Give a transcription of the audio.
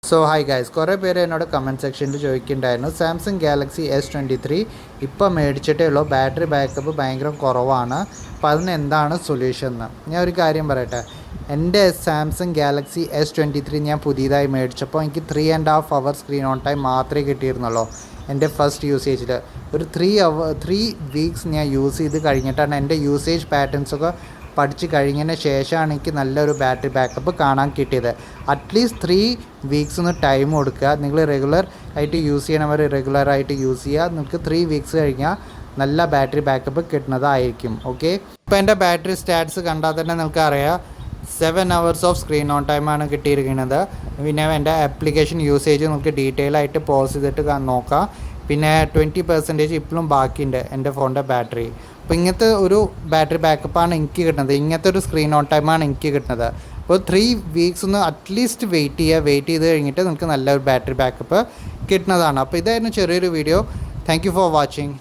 So hi guys, കുറേ പേര് എന്നോട് കമൻറ്റ് സെക്ഷനിൽ ചോദിക്കുന്നുണ്ടായിരുന്നു സാംസങ് ഗാലക്സി S23 ഇപ്പോൾ മേടിച്ചിട്ടേ ഉള്ളൂ, ബാറ്ററി ബാക്കപ്പ് ഭയങ്കര കുറവാണ്, അപ്പോൾ അതിന് എന്താണ് സൊല്യൂഷൻ എന്ന്. ഞാൻ ഒരു കാര്യം പറയട്ടെ, എൻ്റെ സാംസങ് ഗാലക്സി S23 ഞാൻ പുതിയതായി മേടിച്ചപ്പോൾ എനിക്ക് 3.5 hour സ്ക്രീൻ ഓൺ ടൈം മാത്രമേ കിട്ടിയിരുന്നുള്ളൂ. എൻ്റെ ഫസ്റ്റ് യൂസേജിൽ ഒരു 3 weeks ഞാൻ യൂസ് ചെയ്ത് കഴിഞ്ഞിട്ടാണ് എൻ്റെ യൂസേജ് പാറ്റേൺസൊക്കെ പഠിച്ച് കഴിഞ്ഞതിന് ശേഷമാണ് എനിക്ക് നല്ലൊരു ബാറ്ററി ബാക്കപ്പ് കാണാൻ കിട്ടിയത്. അറ്റ്ലീസ്റ്റ് 3 weeks ഒന്ന് ടൈം കൊടുക്കുക. നിങ്ങൾ റെഗുലർ ആയിട്ട് യൂസ് ചെയ്യണവർ റെഗുലറായിട്ട് യൂസ് ചെയ്യുക. നിങ്ങൾക്ക് 3 weeks കഴിഞ്ഞാൽ നല്ല ബാറ്ററി ബാക്കപ്പ് കിട്ടുന്നതായിരിക്കും. ഓക്കെ, ഇപ്പോൾ എൻ്റെ ബാറ്ററി സ്റ്റാറ്റ്സ് കണ്ടാൽ തന്നെ നിങ്ങൾക്ക് അറിയാം 7 hours ഓഫ് സ്ക്രീൻ ഓൺ ടൈമാണ് കിട്ടിയിരിക്കുന്നത്. പിന്നെ എൻ്റെ ആപ്ലിക്കേഷൻ യൂസേജ് നമുക്ക് ഡീറ്റെയിൽ ആയിട്ട് പോസ് ചെയ്തിട്ട് നോക്കാം. പിന്നെ 20% ഇപ്പോഴും ബാക്കിയുണ്ട് എൻ്റെ ഫോണിൻ്റെ ബാറ്ററി. അപ്പോൾ ഇങ്ങനത്തെ ഒരു ബാറ്ററി ബാക്കപ്പാണ് എനിക്ക് കിട്ടുന്നത്, ഇങ്ങനത്തെ ഒരു സ്ക്രീൻ ഓൺ ടൈമാണ് എനിക്ക് കിട്ടുന്നത്. അപ്പോൾ 3 weeks ഒന്ന് അറ്റ്ലീസ്റ്റ് വെയിറ്റ് ചെയ്ത് കഴിഞ്ഞിട്ട് നമുക്ക് നല്ലൊരു ബാറ്ററി ബാക്കപ്പ് കിട്ടുന്നതാണ്. അപ്പോൾ ഇതായിരുന്നു ചെറിയൊരു video. Thank you for watching.